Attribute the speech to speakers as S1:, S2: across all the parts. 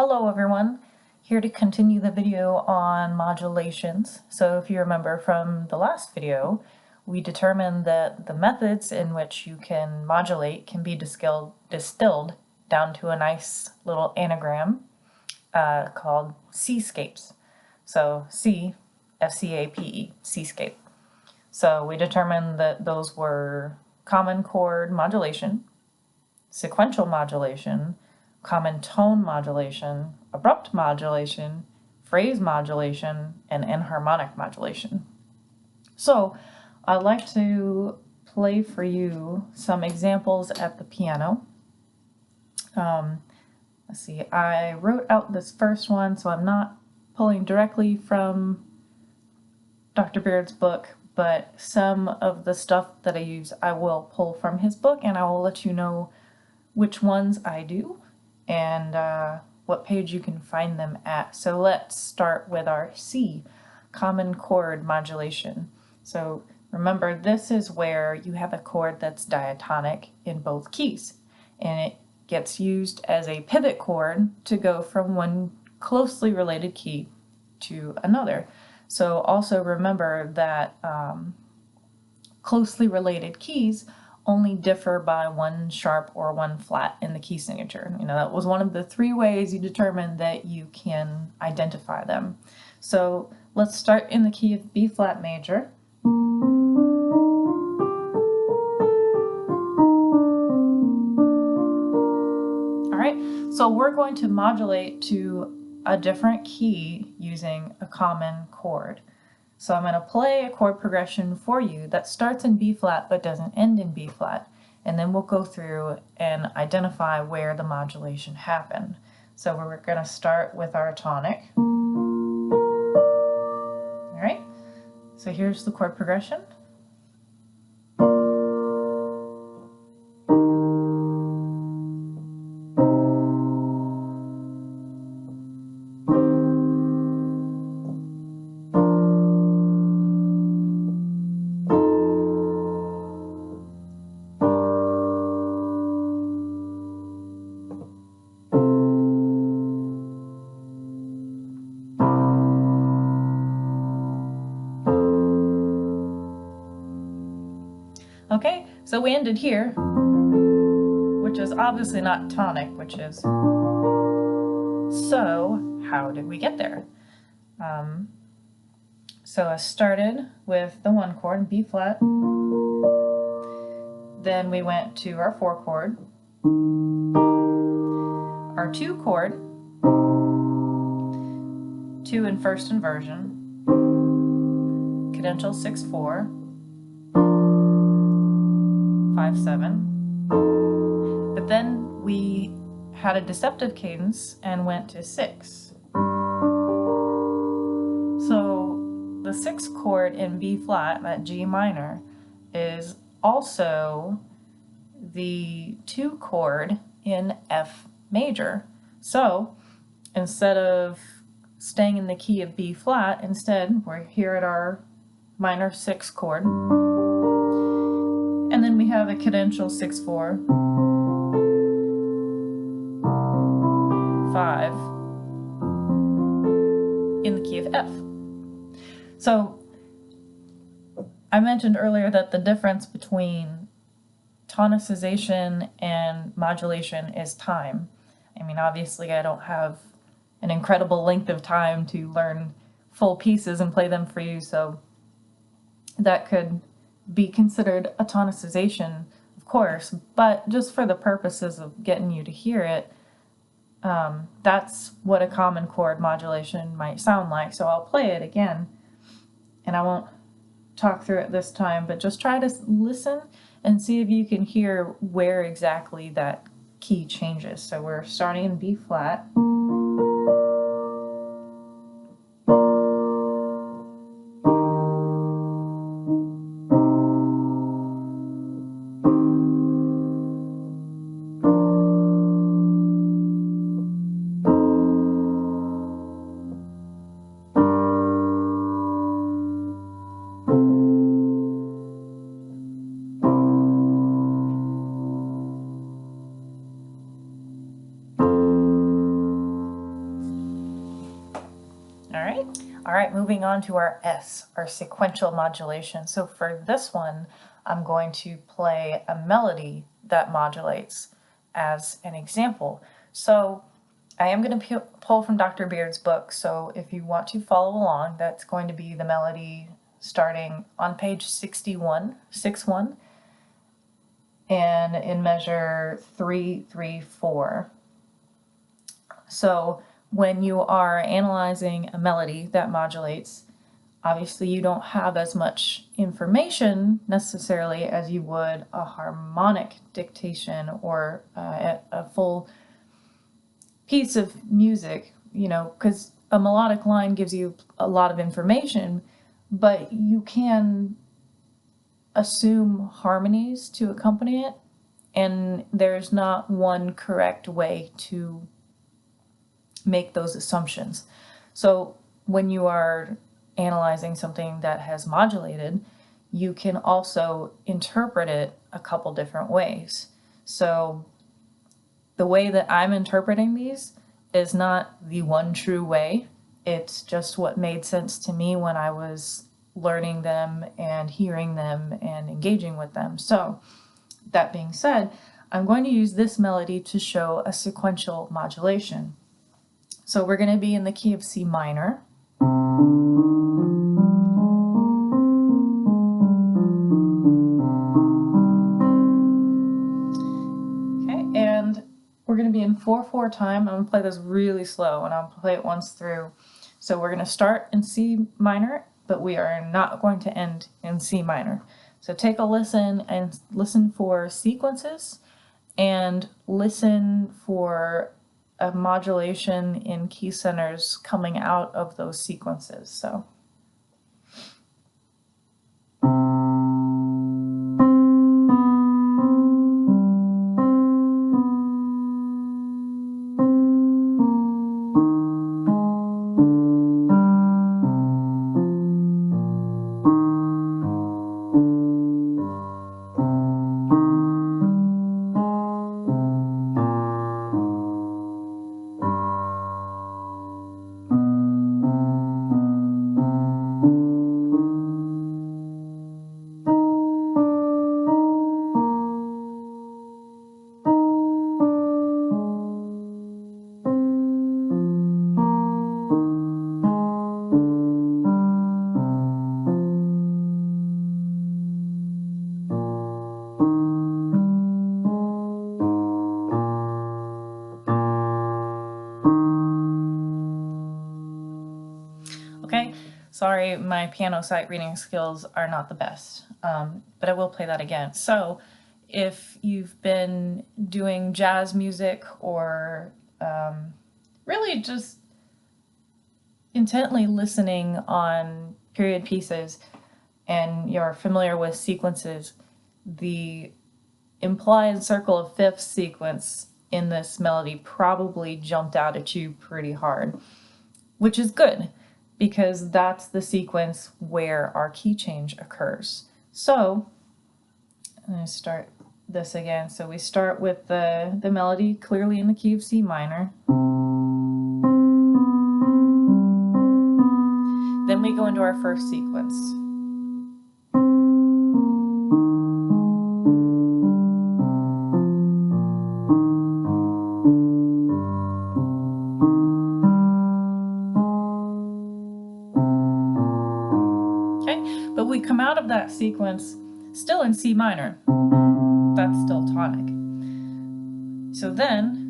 S1: Hello everyone, here to continue the video on modulations. So if you remember from the last video, we determined that the methods in which you can modulate can be distilled down to a nice little anagram called C-SCAPEs. So C, S-C-A-P-E, C-SCAPE. So we determined that those were common chord modulation, sequential modulation, common tone modulation, abrupt modulation, phrase modulation, and enharmonic modulation. So I'd like to play for you some examples at the piano. Let's see, I wrote out this first one, so I'm not pulling directly from Dr. Beard's book, but some of the stuff that I use I will pull from his book, and I will let you know which ones I do and what page you can find them at. So let's start with our C, common chord modulation. So remember, this is where you have a chord that's diatonic in both keys, and it gets used as a pivot chord to go from one closely related key to another. So also remember that closely related keys only differ by one sharp or one flat in the key signature. You know, that was one of the three ways you determined that you can identify them. So let's start in the key of B flat major. All right, so we're going to modulate to a different key using a common chord. So I'm going to play a chord progression for you that starts in B flat but doesn't end in B flat, and then we'll go through and identify where the modulation happened. So we're going to start with our tonic. All right, so here's the chord progression. Okay, so we ended here, which is obviously not tonic, which is. So how did we get there? So I started with the one chord, B flat. Then we went to our 4 chord, our 2 chord, 2 in first inversion, cadential 6/4, 5/7, but then we had a deceptive cadence and went to 6. So the 6th chord in B flat, that G minor, is also the 2 chord in F major. So instead of staying in the key of B flat, instead we're here at our minor 6 chord. And then we have a cadential 6/4, 5 in the key of F. So I mentioned earlier that the difference between tonicization and modulation is time. I mean, obviously I don't have an incredible length of time to learn full pieces and play them for you, so that could be considered a tonicization, of course, but just for the purposes of getting you to hear it, that's what a common chord modulation might sound like. So I'll play it again, and I won't talk through it this time, but just try to listen and see if you can hear where exactly that key changes. So we're starting in B flat. right, moving on to our S, our sequential modulation. So for this one, I'm going to play a melody that modulates as an example. So I am going to pull from Dr. Beard's book, so if you want to follow along, that's going to be the melody starting on page 61, 6-1, and in measure 3-3-4. So when you are analyzing a melody that modulates, obviously you don't have as much information necessarily as you would a harmonic dictation or a full piece of music, you know, because a melodic line gives you a lot of information, but you can assume harmonies to accompany it, and there's not one correct way to make those assumptions. So when you are analyzing something that has modulated, you can also interpret it a couple different ways. So the way that I'm interpreting these is not the one true way. It's just what made sense to me when I was learning them and hearing them and engaging with them. So that being said, I'm going to use this melody to show a sequential modulation. So we're going to be in the key of C minor. Okay, and we're going to be in 4/4 time. I'm going to play this really slow and I'll play it once through. So we're going to start in C minor, but we are not going to end in C minor. So take a listen and listen for sequences and listen for a modulation in key centers coming out of those sequences. So. Okay, sorry, my piano sight reading skills are not the best, but I will play that again. So if you've been doing jazz music or really just intently listening on period pieces and you're familiar with sequences, the implied circle of fifths sequence in this melody probably jumped out at you pretty hard, which is good, because that's the sequence where our key change occurs. So I'm going to start this again. So we start with the melody clearly in the key of C minor. Then we go into our first sequence. But we come out of that sequence still in C minor. That's still tonic. So then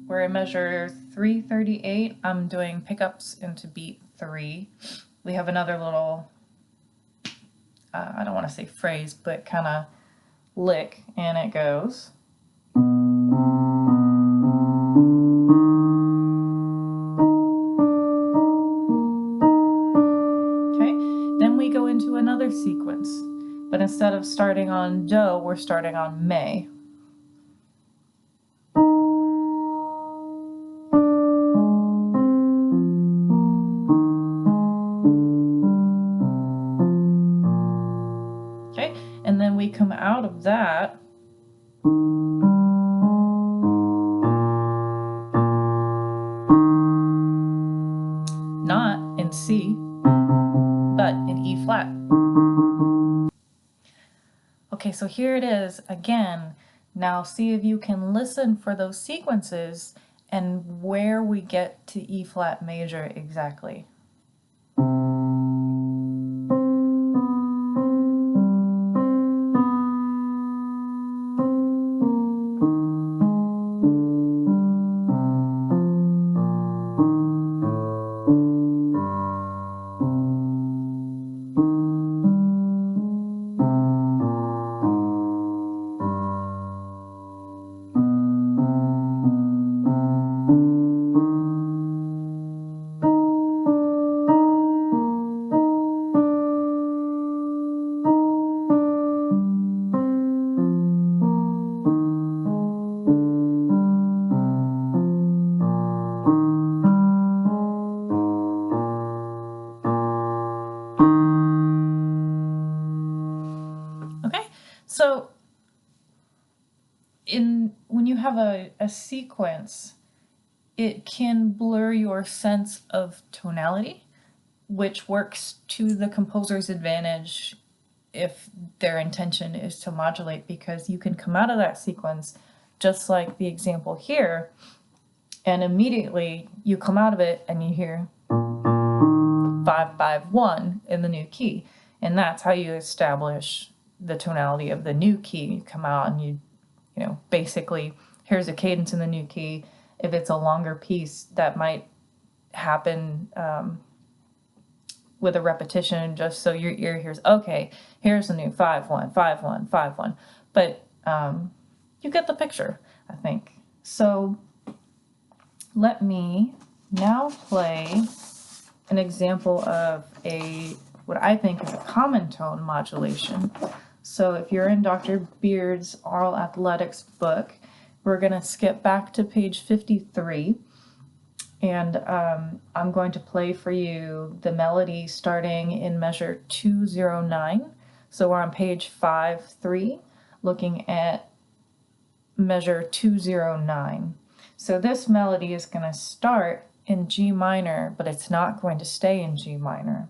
S1: we're in measure 3-38. I'm doing pickups into beat 3. We have another little, I don't want to say phrase, but kind of lick, and it goes. We go into another sequence, but instead of starting on Do, we're starting on May. Okay, and then we come out of that not C, but in E flat. Okay, so here it is again. Now see if you can listen for those sequences and where we get to E flat major exactly. Okay, so when you have a sequence, it can blur your sense of tonality, which works to the composer's advantage if their intention is to modulate, because you can come out of that sequence just like the example here, and immediately you come out of it and you hear 5-5-1 in the new key, and that's how you establish the tonality of the new key. You come out and you know, basically here's a cadence in the new key. If it's a longer piece, that might happen with a repetition, just so your ear hears, okay, here's the new 5-1, 5-1, 5-1. But you get the picture, I think. So let me now play an example of what I think is a common tone modulation. So if you're in Dr. Beard's Aural Athletics book, we're going to skip back to page 53, and I'm going to play for you the melody starting in measure 209. So we're on page 5-3, looking at measure 209. So this melody is going to start in G minor, but it's not going to stay in G minor.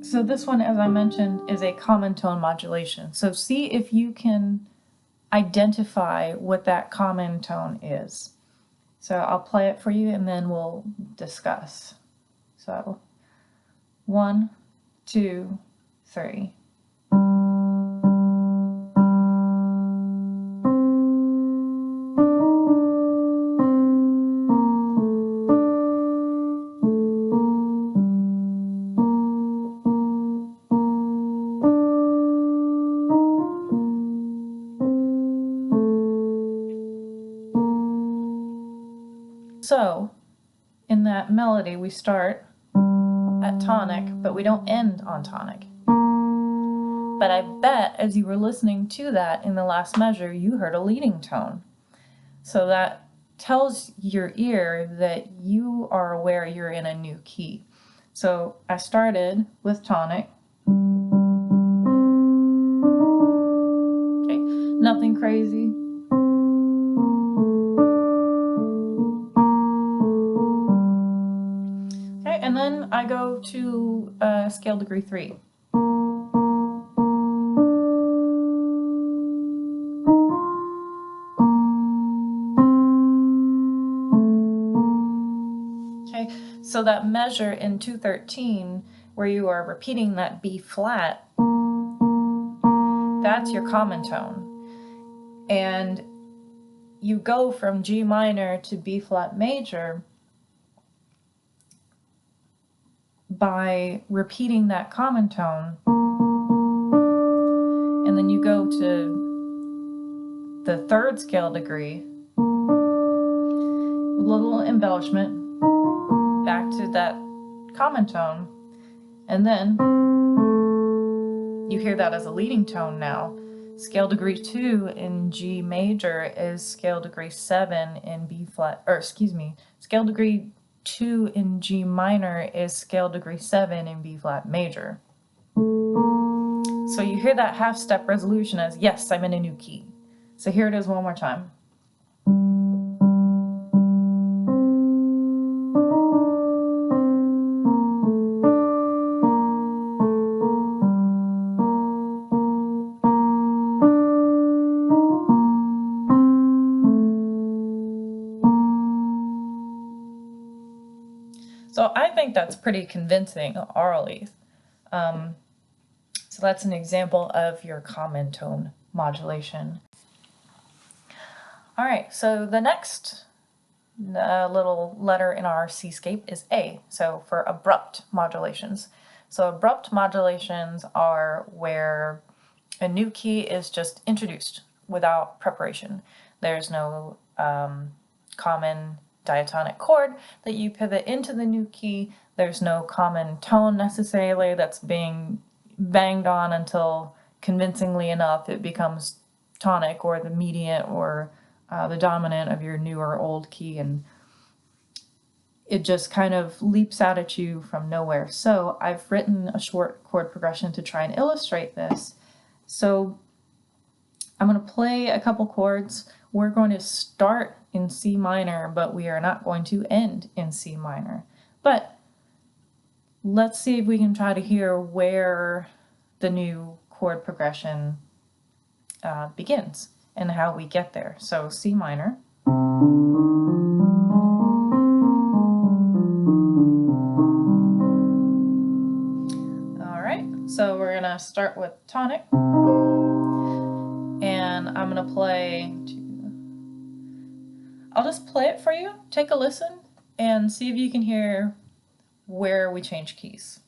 S1: So this one, as I mentioned, is a common tone modulation. So see if you can identify what that common tone is. So I'll play it for you and then we'll discuss. So 1, 2, 3. So in that melody, we start at tonic, but we don't end on tonic. But I bet as you were listening to that in the last measure, you heard a leading tone. So that tells your ear that you are aware you're in a new key. So I started with tonic. Okay, nothing crazy. And then I go to scale degree 3. Okay, so that measure in 213, where you are repeating that B flat, that's your common tone. And you go from G minor to B flat major by repeating that common tone, and then you go to the third scale degree, a little embellishment, back to that common tone, and then you hear that as a leading tone now. Scale degree 2 in G major is scale degree 7 in B flat, or excuse me, scale degree 2 in G minor is scale degree 7 in B flat major. So you hear that half-step resolution as, yes, I'm in a new key. So here it is one more time. So I think that's pretty convincing orally. So that's an example of your common tone modulation. All right, so the next little letter in our C-scape is A, so for abrupt modulations. So abrupt modulations are where a new key is just introduced without preparation. There's no common diatonic chord that you pivot into the new key. There's no common tone necessarily that's being banged on until convincingly enough it becomes tonic or the mediant or the dominant of your new or old key, and it just kind of leaps out at you from nowhere. So I've written a short chord progression to try and illustrate this. So I'm going to play a couple chords. We're going to start in C minor, but we are not going to end in C minor. But let's see if we can try to hear where the new chord progression begins and how we get there. So C minor. All right, so we're gonna start with tonic, and I'm gonna play I'll just play it for you, take a listen, and see if you can hear where we change keys.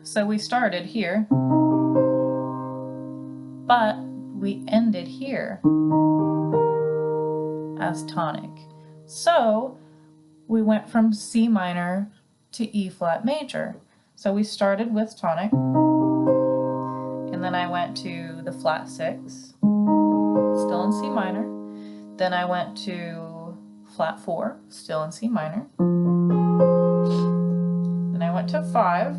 S1: So we started here, but we ended here as tonic. So we went from C minor to E flat major. So we started with tonic, and then I went to the flat 6, still in C minor. Then I went to flat 4, still in C minor. Then I went to 5,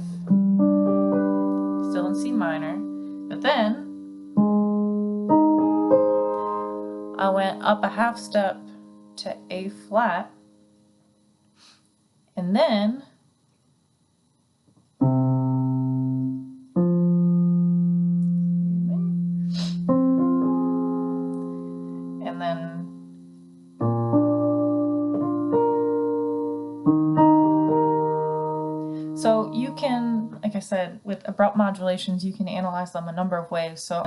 S1: still in C minor, but then I went up a half step to A flat, and then so you can, like I said, with abrupt modulations, you can analyze them a number of ways. So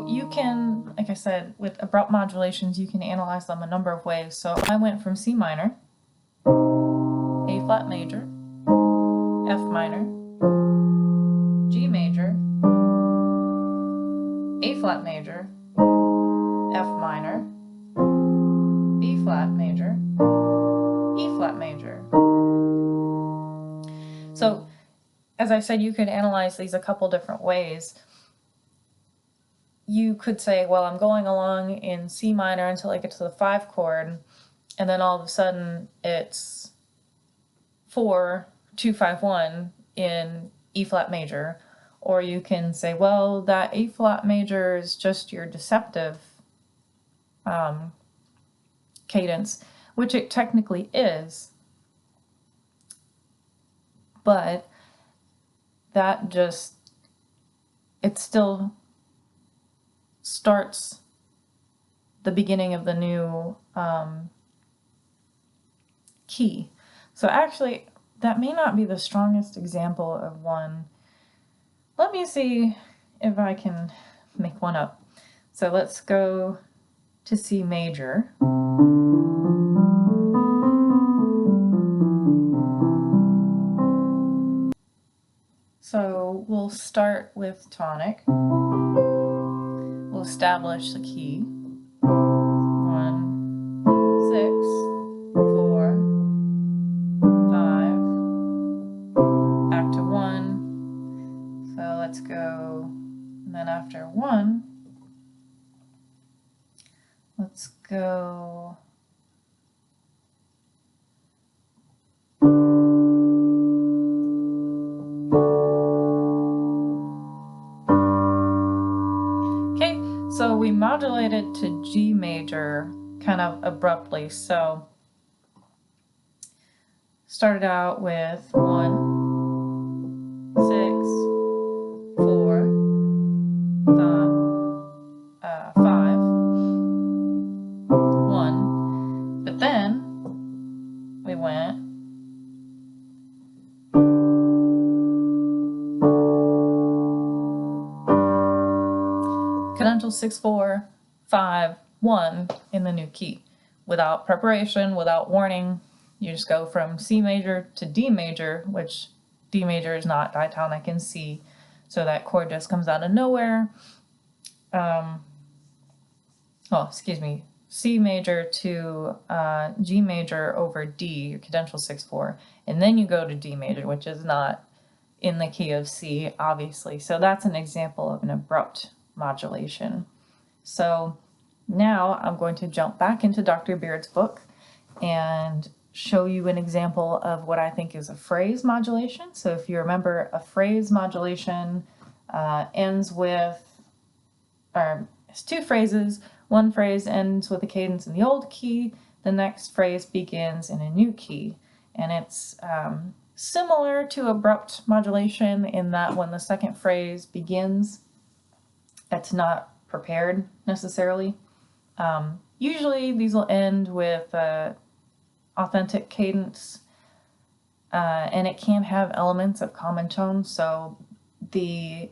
S1: you can, like I said, with abrupt modulations, you can analyze them a number of ways. So I went from C minor, A flat major, F minor, G major, A flat major, F minor, B flat major, E flat major. So, as I said, you could analyze these a couple different ways. You could say, well, I'm going along in C minor until I get to the 5 chord, and then all of a sudden it's 4, 2, 5, 1 in E flat major. Or you can say, well, that A flat major is just your deceptive cadence, which it technically is, but that just, it still starts the beginning of the new key. So actually, that may not be the strongest example of one. Let me see if I can make one up. So let's go to C major. So So we'll start with tonic. We'll establish the key. 1, 6, 4, 5, back to 1. So let's go, and then after 1, let's go okay, so we modulated to G major kind of abruptly. So started out with 1, 6, 4, 5, 1, but then we went cadential 6, 4, 5, 1 in the new key. Without preparation, without warning, you just go from C major to D major, which D major is not diatonic in C, so that chord just comes out of nowhere. C major to G major over D, your cadential 6, 4, and then you go to D major, which is not in the key of C, obviously. So that's an example of an abrupt modulation. So now I'm going to jump back into Dr. Beard's book and show you an example of what I think is a phrase modulation. So if you remember, a phrase modulation ends with, or it's two phrases. One phrase ends with a cadence in the old key, the next phrase begins in a new key. And it's similar to abrupt modulation in that when the second phrase begins, it's not prepared necessarily. Usually these will end with authentic cadence, and it can have elements of common tone. So the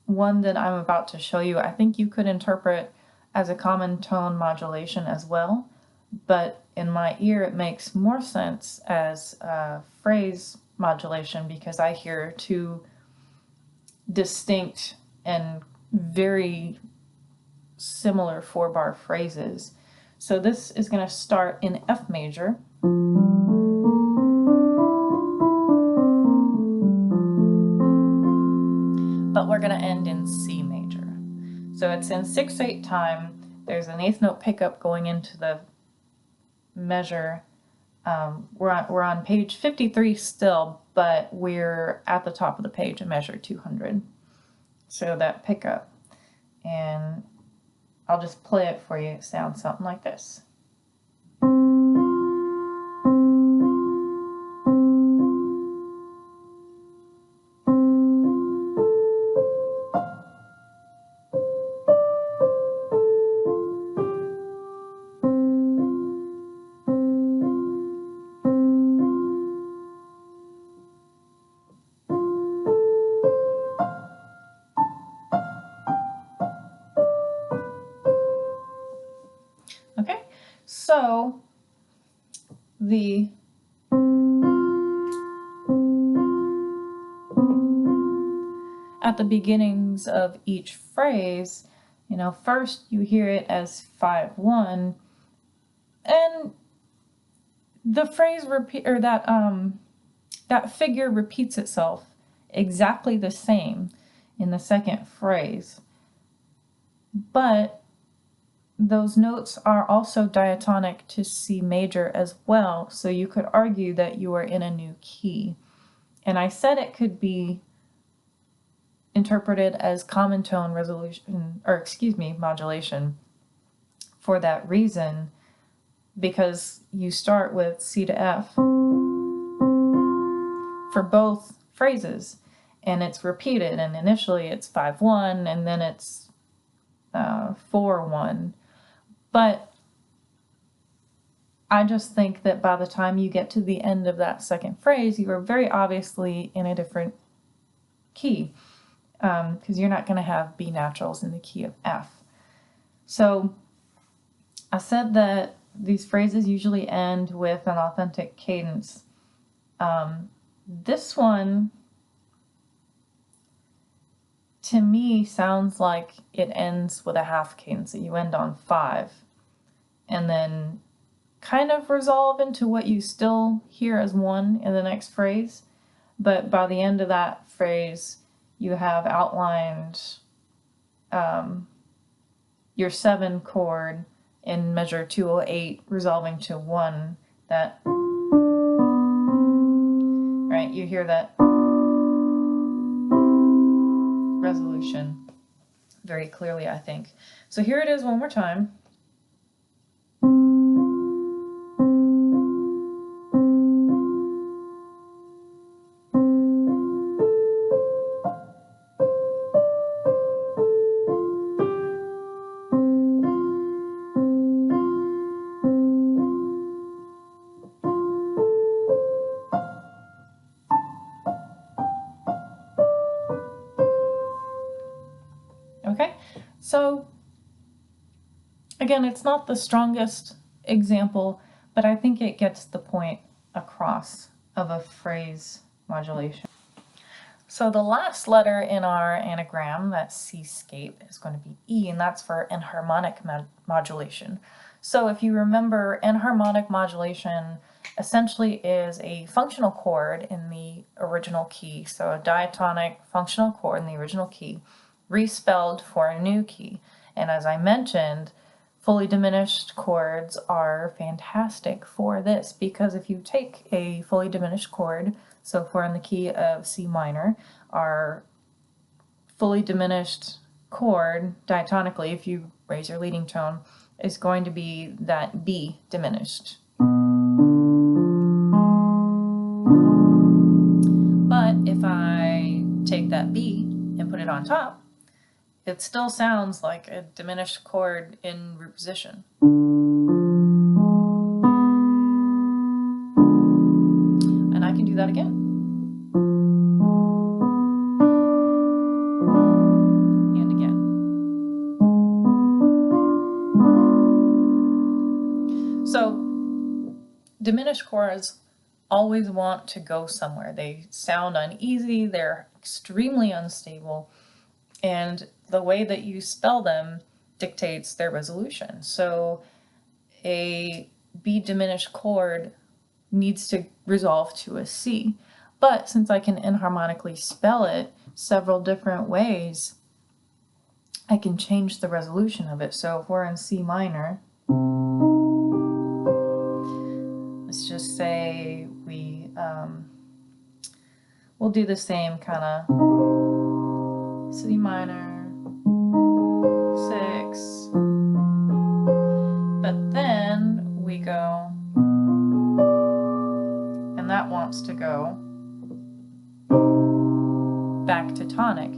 S1: one that I'm about to show you, I think you could interpret as a common tone modulation as well, but in my ear it makes more sense as a phrase modulation because I hear two distinct and very similar 4-bar phrases. So this is going to start in F major. But we're going to end in C major. So it's in 6/8 time. There's an eighth note pickup going into the measure. We're on page 53 still, but we're at the top of the page in measure 200. So that pickup, and I'll just play it for you. It sounds something like this. Okay, so at the beginnings of each phrase, you know, first you hear it as 5/1, and the phrase that figure repeats itself exactly the same in the second phrase, but those notes are also diatonic to C major as well, so you could argue that you are in a new key. And I said it could be interpreted as common tone modulation for that reason, because you start with C to F for both phrases, and it's repeated, and initially it's 5/1 and then it's 4/1. But I just think that by the time you get to the end of that second phrase, you are very obviously in a different key, because you're not going to have B naturals in the key of F. So I said that these phrases usually end with an authentic cadence. This one to me sounds like it ends with a half cadence, that you end on 5 and then kind of resolve into what you still hear as 1 in the next phrase. But by the end of that phrase, you have outlined your 7 chord in measure 208 resolving to 1, that, right, you hear that resolution very clearly, I think. So here it is one more time. Okay, so again, it's not the strongest example, but I think it gets the point across of a phrase modulation. So the last letter in our anagram, that C-scape, is going to be E, and that's for enharmonic modulation. So if you remember, enharmonic modulation essentially is a functional chord in the original key, so a diatonic functional chord in the original key, respelled for a new key. And as I mentioned, fully diminished chords are fantastic for this, because if you take a fully diminished chord, so if we're in the key of C minor, our fully diminished chord diatonically, if you raise your leading tone, is going to be that B diminished. But if I take that B and put it on top, it still sounds like a diminished chord in root position. And I can do that again. And again. So, diminished chords always want to go somewhere. They sound uneasy, they're extremely unstable, and the way that you spell them dictates their resolution. So a B diminished chord needs to resolve to a C. But since I can enharmonically spell it several different ways, I can change the resolution of it. So if we're in C minor, let's just say we'll do the same kind of C minor, 6, but then we go, and that wants to go back to tonic.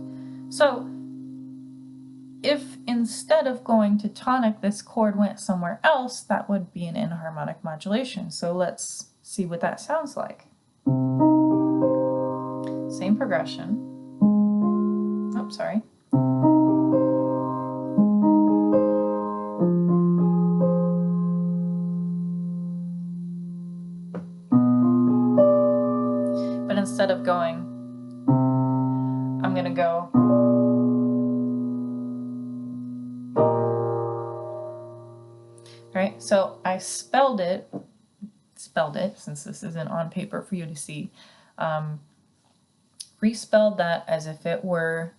S1: So if instead of going to tonic, this chord went somewhere else, that would be an enharmonic modulation. So let's see what that sounds like. Same progression. Oh, sorry. But instead of going, I'm going to go. Right, so I spelled it since this isn't on paper for you to see, respelled that as if it were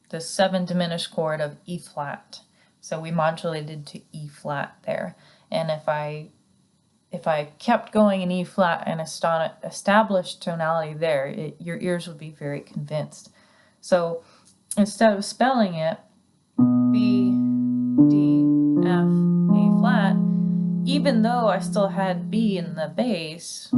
S1: the 7 diminished chord of E flat. So we modulated to E flat there. And if I kept going in E flat and established tonality there, your ears would be very convinced. So instead of spelling it B, D, F, A flat, even though I still had B in the bass,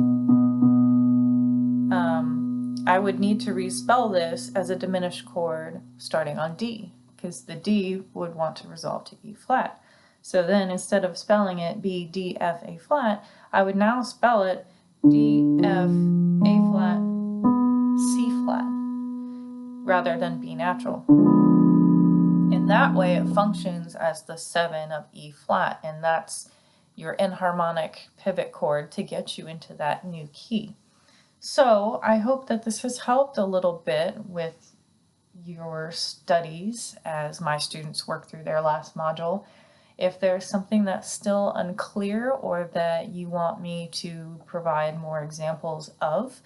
S1: I would need to respell this as a diminished chord starting on D, because the D would want to resolve to E flat. So then instead of spelling it B, D, F, A flat, I would now spell it D, F, A flat, C flat, rather than B natural. In that way, it functions as the 7 of E flat, and that's your enharmonic pivot chord to get you into that new key. So I hope that this has helped a little bit with your studies as my students work through their last module. If there's something that's still unclear or that you want me to provide more examples of,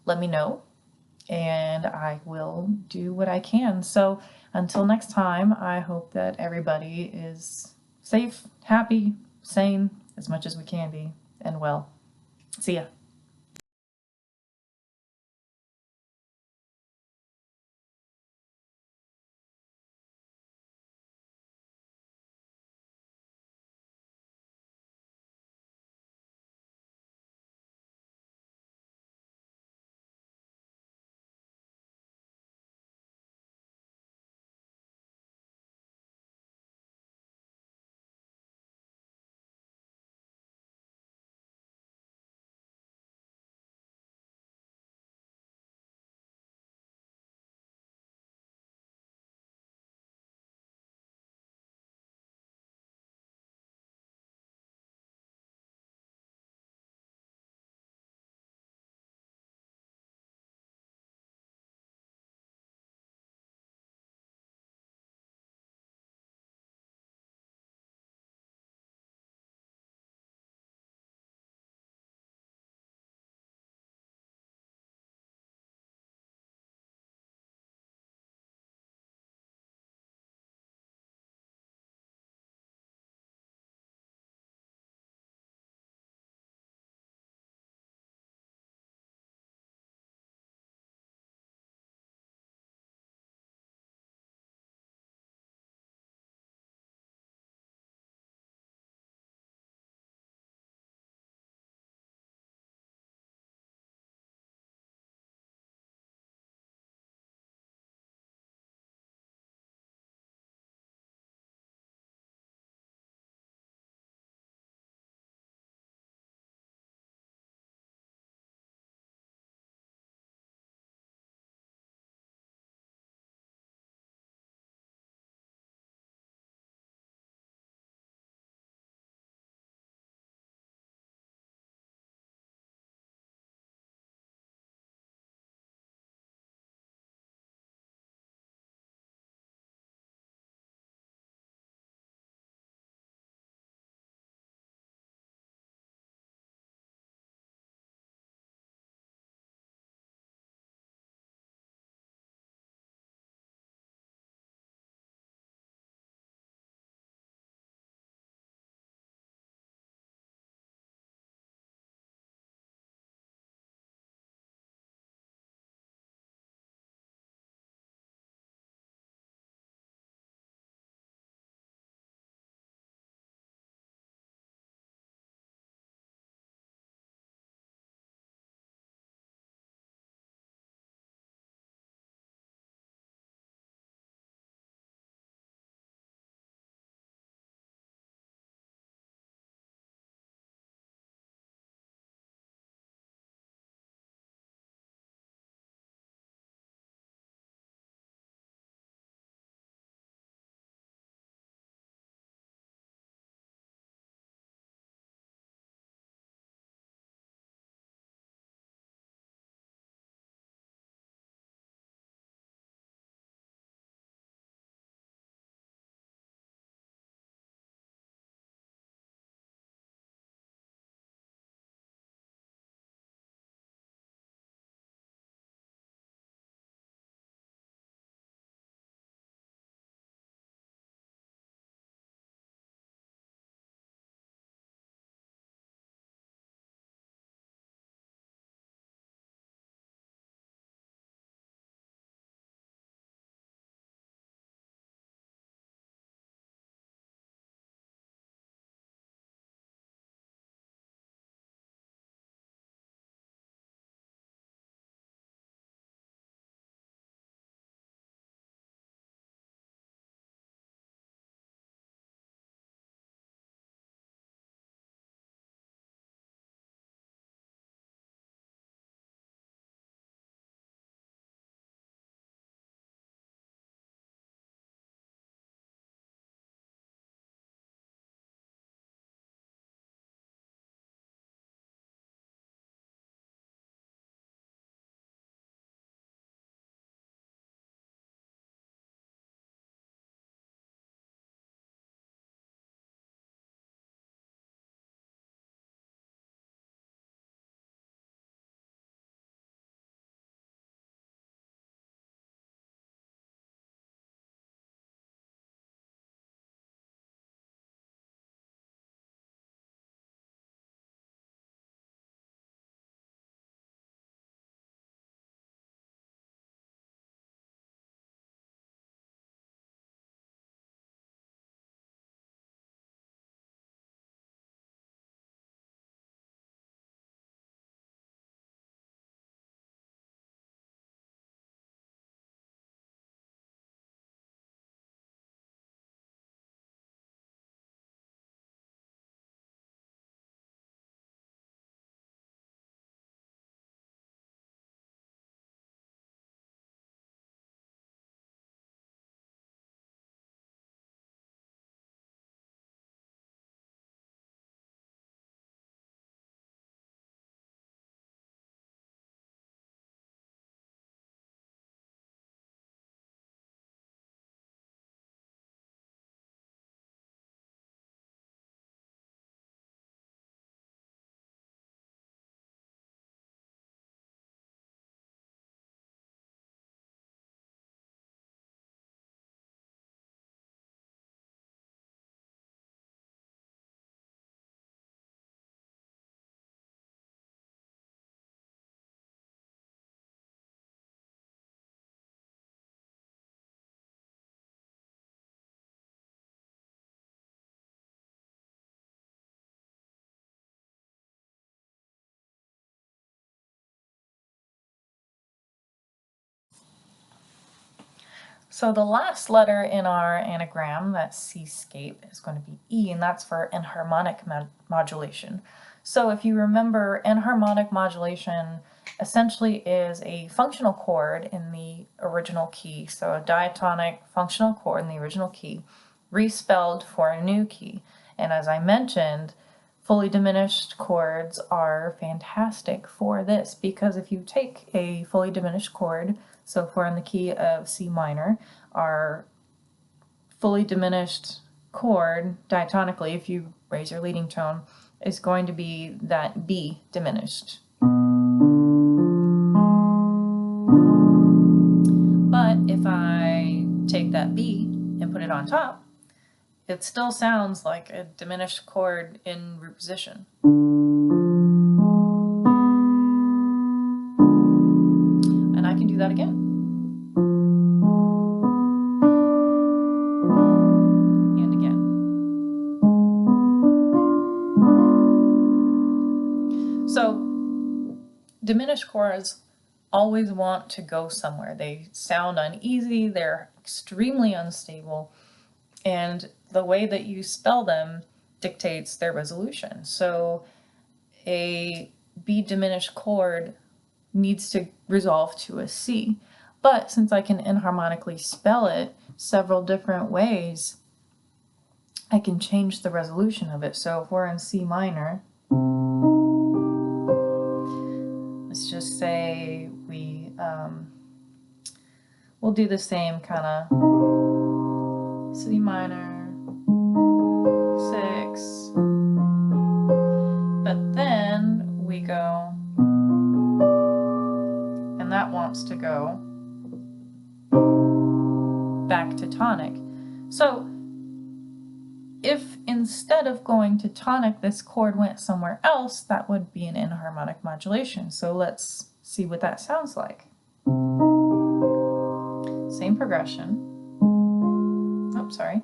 S1: let me know and I will do what I can. So until next time, I hope that everybody is safe, happy, sane, as much as we can be, and well. See ya. So the last letter in our anagram, that C-scape, is going to be E, and that's for enharmonic modulation. So if you remember, enharmonic modulation essentially is a functional chord in the original key, so a diatonic functional chord in the original key, respelled for a new key. And as I mentioned, fully diminished chords are fantastic for this, because if you take a fully diminished chord, so if we're in the key of C minor, our fully diminished chord diatonically, if you raise your leading tone, is going to be that B diminished. But if I take that B and put it on top, it still sounds like a diminished chord in root position. And I can do that again. And again. So, diminished chords always want to go somewhere. They sound uneasy, they're extremely unstable, and the way that you spell them dictates their resolution. So a B diminished chord needs to resolve to a C. But since I can enharmonically spell it several different ways, I can change the resolution of it. So if we're in C minor, let's just say we'll do the same kind of C minor, 6, but then we go, and that wants to go back to tonic. So if instead of going to tonic, this chord went somewhere else, that would be an enharmonic modulation. So let's see what that sounds like. Same progression. Oh, sorry.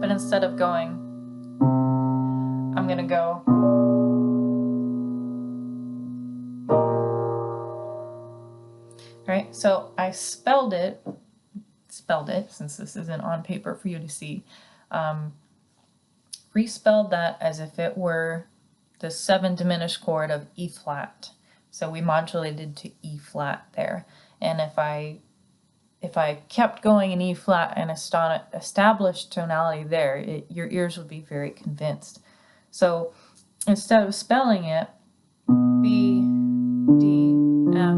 S1: But instead of going, I'm going to go. Right, so I spelled it since this isn't on paper for you to see, respelled that as if it were the 7 diminished chord of E flat. So we modulated to E flat there. And if I kept going in E flat and established tonality there, your ears would be very convinced. So instead of spelling it B, D, F,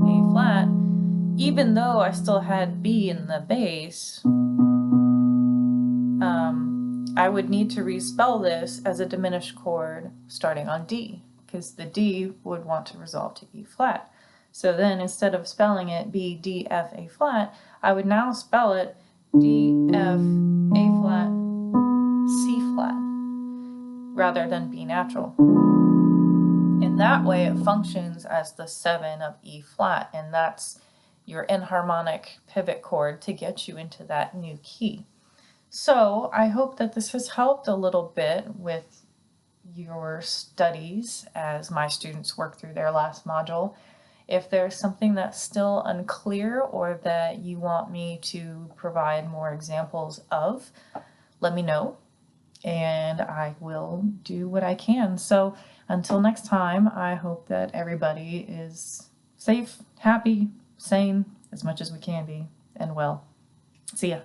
S1: A flat, even though I still had B in the bass, I would need to respell this as a diminished chord starting on D, because the D would want to resolve to E flat. So then instead of spelling it B, D, F, A flat, I would now spell it D, F, A flat, C flat, rather than B natural. In that way, it functions as the 7 of E flat, and that's your enharmonic pivot chord to get you into that new key. So I hope that this has helped a little bit with your studies as my students work through their last module. If there's something that's still unclear or that you want me to provide more examples of, let me know and I will do what I can. So until next time, I hope that everybody is safe, happy, sane, as much as we can be, and well. See ya.